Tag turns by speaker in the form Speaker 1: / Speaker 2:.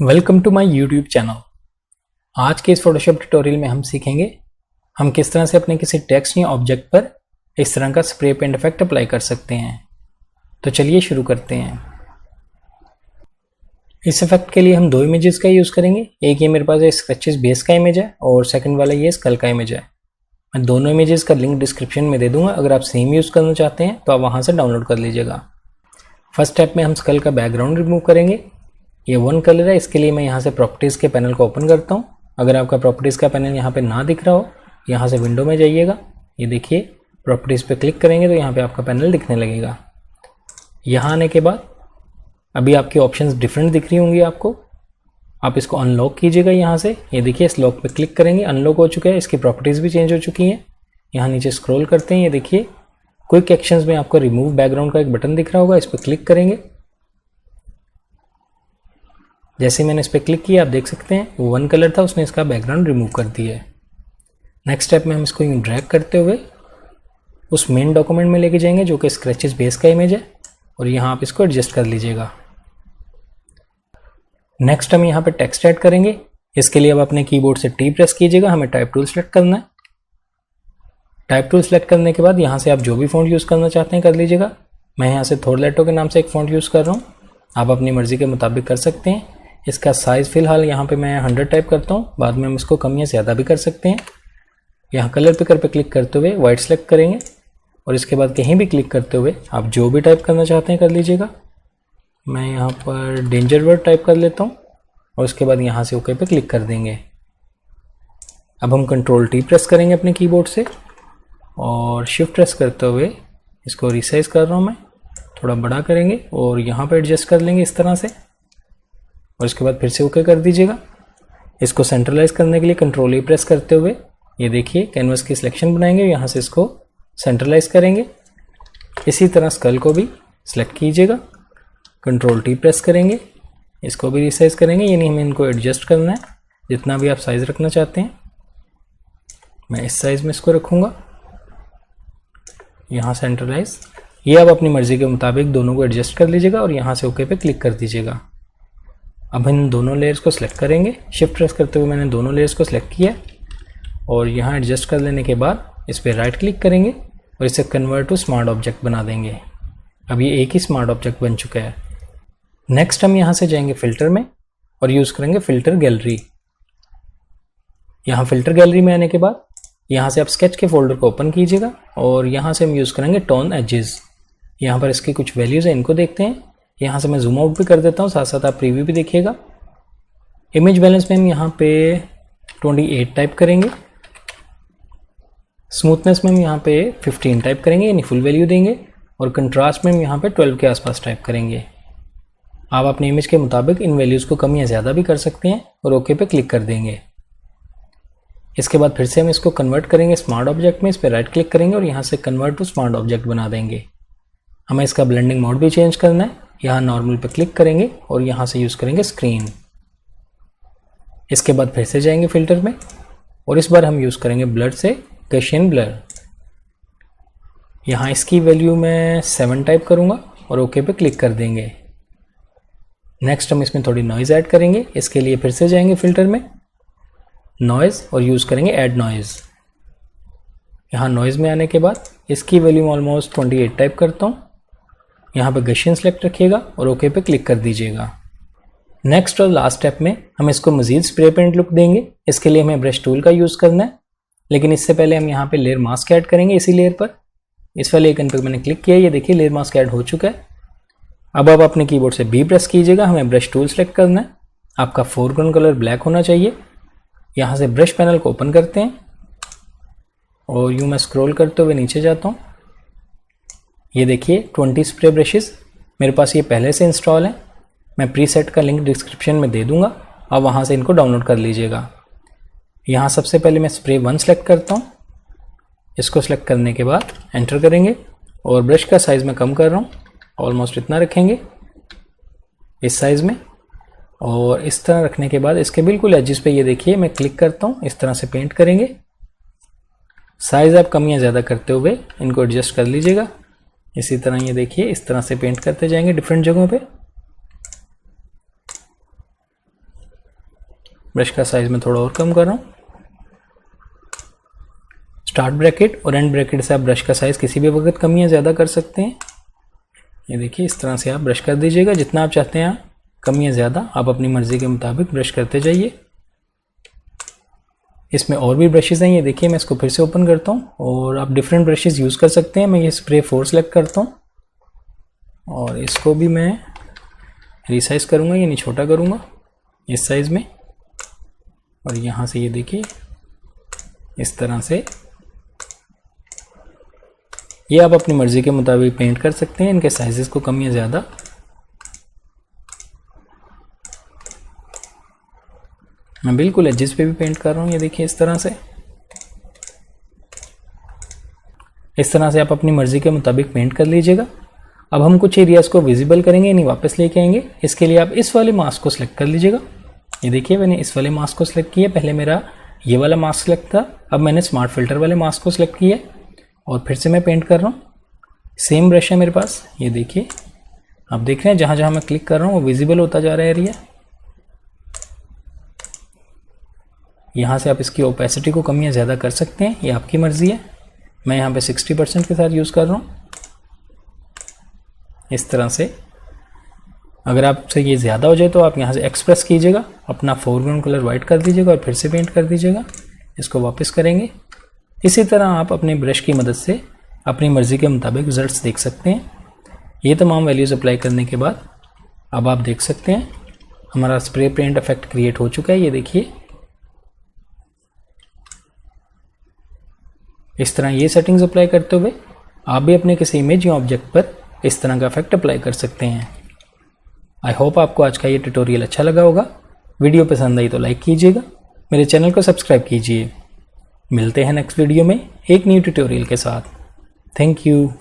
Speaker 1: Welcome to my YouTube channel. आज के इस फोटोशॉप ट्यूटोरियल में हम सीखेंगे हम किस तरह से अपने किसी टेक्स्ट या ऑब्जेक्ट पर इस तरह का स्प्रे पेंट इफेक्ट अप्लाई कर सकते हैं। तो चलिए शुरू करते हैं। इस इफेक्ट के लिए हम दो इमेजेस का यूज़ करेंगे। एक ये मेरे पास स्केचेस बेस का इमेज है और सेकंड वाला ये स्कल का इमेज है। मैं दोनों इमेजेस का लिंक डिस्क्रिप्शन में दे दूंगा। अगर आप सेम यूज़ करना चाहते हैं तो आप वहाँ से डाउनलोड कर लीजिएगा। फर्स्ट स्टेप में हम स्कल का बैकग्राउंड रिमूव करेंगे। ये वन कलर है, इसके लिए मैं यहाँ से प्रॉपर्टीज़ के पैनल को ओपन करता हूँ। अगर आपका प्रॉपर्टीज़ का पैनल यहाँ पे ना दिख रहा हो, यहाँ से विंडो में जाइएगा। ये देखिए प्रॉपर्टीज़ पे क्लिक करेंगे तो यहाँ पे आपका पैनल दिखने लगेगा। यहाँ आने के बाद अभी आपकी ऑप्शंस डिफरेंट दिख रही होंगी आपको। आप इसको अनलॉक कीजिएगा यहाँ से। ये देखिए इस लॉक पे क्लिक करेंगे, अनलॉक हो चुका है। इसकी प्रॉपर्टीज़ भी चेंज हो चुकी हैं। यहाँ नीचे स्क्रॉल करते हैं, ये देखिए क्विक एक्शंस में आपको रिमूव बैकग्राउंड का एक बटन दिख रहा होगा, इस पर क्लिक करेंगे। जैसे मैंने इस पर क्लिक किया आप देख सकते हैं वो वन कलर था, उसने इसका बैकग्राउंड रिमूव कर दिया है। नेक्स्ट स्टेप में हम इसको यूँ ड्रैग करते हुए उस मेन डॉक्यूमेंट में लेके जाएंगे जो कि स्केचेस बेस का इमेज है, और यहाँ आप इसको एडजस्ट कर लीजिएगा। नेक्स्ट हम यहाँ पे टेक्स्ट ऐड करेंगे। इसके लिए अब अपने कीबोर्ड से टी प्रेस कीजिएगा। हमें टाइप टूल सेलेक्ट करना है। टाइप टूल सेलेक्ट करने के बाद यहाँ से आप जो भी फॉन्ट यूज़ करना चाहते हैं कर लीजिएगा। मैं यहाँ से थोरलेटो के नाम से एक फॉन्ट यूज़ कर रहा हूँ, आप अपनी मर्ज़ी के मुताबिक कर सकते हैं। इसका साइज़ फ़िलहाल यहाँ पे मैं 100 टाइप करता हूँ, बाद में हम इसको कम या ज़्यादा भी कर सकते हैं। यहाँ कलर पिकर पे क्लिक करते हुए वाइट सेलेक्ट करेंगे और इसके बाद कहीं भी क्लिक करते हुए आप जो भी टाइप करना चाहते हैं कर लीजिएगा। मैं यहाँ पर डेंजर वर्ड टाइप कर लेता हूँ और उसके बाद यहाँ से ओके पे क्लिक कर देंगे। अब हम कंट्रोल टी प्रेस करेंगे अपने कीबोर्ड से और शिफ्ट प्रेस करते हुए इसको रिसाइज कर रहा हूँ मैं, थोड़ा बड़ा करेंगे और यहाँ पर एडजस्ट कर लेंगे इस तरह से, और इसके बाद फिर से ओके कर दीजिएगा। इसको सेंट्रलाइज करने के लिए कंट्रोल ई प्रेस करते हुए ये देखिए कैनवस की सिलेक्शन बनाएंगे, यहाँ से इसको सेंट्रलाइज करेंगे। इसी तरह स्कल को भी सिलेक्ट कीजिएगा, कंट्रोल टी प्रेस करेंगे, इसको भी रिसाइज करेंगे, यानी हमें इनको एडजस्ट करना है जितना भी आप साइज़ रखना चाहते हैं। मैं इस साइज़ में इसको रखूँगा, यहाँ सेंट्रलाइज। ये आप अपनी मर्ज़ी के मुताबिक दोनों को एडजस्ट कर लीजिएगा और यहाँ से ओके पे क्लिक कर दीजिएगा। अब इन दोनों लेयर्स को सिलेक्ट करेंगे। शिफ्ट प्रेस करते हुए मैंने दोनों लेयर्स को सिलेक्ट किया और यहाँ एडजस्ट कर लेने के बाद इस पर राइट क्लिक करेंगे और इसे कन्वर्ट टू स्मार्ट ऑब्जेक्ट बना देंगे। अब ये एक ही स्मार्ट ऑब्जेक्ट बन चुका है। नेक्स्ट हम यहाँ से जाएंगे फ़िल्टर में और यूज़ करेंगे फ़िल्टर गैलरी। यहाँ फ़िल्टर गैलरी में आने के बाद यहाँ से आप स्केच के फोल्डर को ओपन कीजिएगा और यहाँ से हम यूज़ करेंगे टोन एजेस। यहाँ पर इसकी कुछ वैल्यूज़ हैं, इनको देखते हैं। यहाँ से मैं जूम आउट भी कर देता हूँ, साथ साथ आप प्रीव्यू भी देखिएगा। इमेज बैलेंस में हम यहाँ पे 28 टाइप करेंगे। स्मूथनेस में हम यहाँ पे 15 टाइप करेंगे, यानी फुल वैल्यू देंगे, और कंट्रास्ट में हम यहाँ पे 12 के आसपास टाइप करेंगे। आप अपने इमेज के मुताबिक इन वैल्यूज़ को कम या ज़्यादा भी कर सकते हैं और ओके पे क्लिक कर देंगे। इसके बाद फिर से हम इसको कन्वर्ट करेंगे स्मार्ट ऑब्जेक्ट में। इस पर राइट क्लिक करेंगे और यहाँ से कन्वर्ट टू स्मार्ट ऑब्जेक्ट बना देंगे। हमें इसका ब्लेंडिंग मोड भी चेंज करना है। यहाँ नॉर्मल पे क्लिक करेंगे और यहाँ से यूज़ करेंगे स्क्रीन। इसके बाद फिर से जाएंगे फ़िल्टर में और इस बार हम यूज़ करेंगे ब्लर से गॉसियन ब्लर। यहाँ इसकी वैल्यू मैं 7 टाइप करूँगा और ओके पे क्लिक कर देंगे। नेक्स्ट हम इसमें थोड़ी नॉइज़ ऐड करेंगे। इसके लिए फिर से जाएंगे फ़िल्टर में, नॉइज़, और यूज़ करेंगे ऐड नॉइज़। यहाँ नॉइज़ में आने के बाद इसकी वैल्यू ऑलमोस्ट 28 टाइप करता हूँ। यहाँ पे गॉसियन सेलेक्ट रखिएगा और ओके पे क्लिक कर दीजिएगा। नेक्स्ट और लास्ट स्टेप में हम इसको मज़ीद स्प्रे पेंट लुक देंगे। इसके लिए हमें ब्रश टूल का यूज़ करना है, लेकिन इससे पहले हम यहाँ पे लेयर मास्क ऐड करेंगे। इसी लेयर पर इस वाले आइकन पर मैंने क्लिक किया, ये देखिए लेयर मास्क ऐड हो चुका है। अब आप अपने कीबोर्ड से बी प्रेस कीजिएगा। हमें ब्रश टूल सेलेक्ट करना है। आपका फोरग्राउंड कलर ब्लैक होना चाहिए। यहाँ से ब्रश पैनल को ओपन करते हैं और यूँ मैं स्क्रॉल करते हुए नीचे जाता हूँ। ये देखिए 20 स्प्रे ब्रशेस मेरे पास ये पहले से इंस्टॉल है। मैं प्रीसेट का लिंक डिस्क्रिप्शन में दे दूंगा, आप वहाँ से इनको डाउनलोड कर लीजिएगा। यहाँ सबसे पहले मैं स्प्रे 1 सेलेक्ट करता हूँ। इसको सेलेक्ट करने के बाद एंटर करेंगे और ब्रश का साइज़ मैं कम कर रहा हूँ, ऑलमोस्ट इतना रखेंगे इस साइज़ में। और इस तरह रखने के बाद इसके बिल्कुल एजिस पे ये देखिए मैं क्लिक करता हूँ, इस तरह से पेंट करेंगे। साइज़ आप कम या ज़्यादा करते हुए इनको एडजस्ट कर लीजिएगा। इसी तरह ये देखिए इस तरह से पेंट करते जाएंगे डिफरेंट जगहों पे। ब्रश का साइज़ मैं थोड़ा और कम कर रहा हूँ। स्टार्ट ब्रैकेट और एंड ब्रैकेट से आप ब्रश का साइज़ किसी भी वक्त कम या ज़्यादा कर सकते हैं। ये देखिए इस तरह से आप ब्रश कर दीजिएगा, जितना आप चाहते हैं कम या ज़्यादा आप अपनी मर्ज़ी के मुताबिक ब्रश करते जाइए। इसमें और भी ब्रशेज़ हैं, ये देखिए मैं इसको फिर से ओपन करता हूँ और आप डिफरेंट ब्रशेज़ यूज़ कर सकते हैं। मैं ये स्प्रे 4 सेलेक्ट करता हूँ और इसको भी मैं रिसाइज़ करूँगा, यानी छोटा करूँगा इस साइज़ में। और यहाँ से ये देखिए इस तरह से ये आप अपनी मर्ज़ी के मुताबिक पेंट कर सकते हैं, इनके साइजेस को कम या ज़्यादा। मैं बिल्कुल एजेस पे भी पेंट कर रहा हूँ, ये देखिए इस तरह से। इस तरह से आप अपनी मर्ज़ी के मुताबिक पेंट कर लीजिएगा। अब हम कुछ एरियाज़ को विजिबल करेंगे, यानी वापस लेके आएंगे। इसके लिए आप इस वाले मास्क को सिलेक्ट कर लीजिएगा। ये देखिए मैंने इस वाले मास्क को सिलेक्ट किया, पहले मेरा ये वाला मास्क सिलेक्ट था, अब मैंने स्मार्ट फिल्टर वाले मास्क को सिलेक्ट किया और फिर से मैं पेंट कर रहा हूँ। सेम ब्रश है मेरे पास, ये देखिए आप देख रहे हैं जहाँ जहाँ मैं क्लिक कर रहा हूँ वो विजिबल होता जा रहा है एरिया। यहाँ से आप इसकी ओपेसिटी को कम या ज़्यादा कर सकते हैं, ये आपकी मर्ज़ी है। मैं यहाँ पे 60% के साथ यूज़ कर रहा हूँ। इस तरह से अगर आपसे ये ज़्यादा हो जाए तो आप यहाँ से एक्सप्रेस कीजिएगा, अपना फोरग्राउंड कलर वाइट कर दीजिएगा और फिर से पेंट कर दीजिएगा। इसको वापस करेंगे। इसी तरह आप अपने ब्रश की मदद से अपनी मर्ज़ी के मुताबिक रिजल्ट्स देख सकते हैं। ये तमाम वैल्यूज़ अप्लाई करने के बाद अब आप देख सकते हैं हमारा स्प्रे पेंट इफेक्ट क्रिएट हो चुका है। ये देखिए इस तरह ये सेटिंग्स अप्लाई करते हुए आप भी अपने किसी इमेज या ऑब्जेक्ट पर इस तरह का इफेक्ट अप्लाई कर सकते हैं। आई होप आपको आज का ये ट्यूटोरियल अच्छा लगा होगा। वीडियो पसंद आई तो लाइक कीजिएगा, मेरे चैनल को सब्सक्राइब कीजिए। मिलते हैं नेक्स्ट वीडियो में एक न्यू ट्यूटोरियल के साथ। Thank you.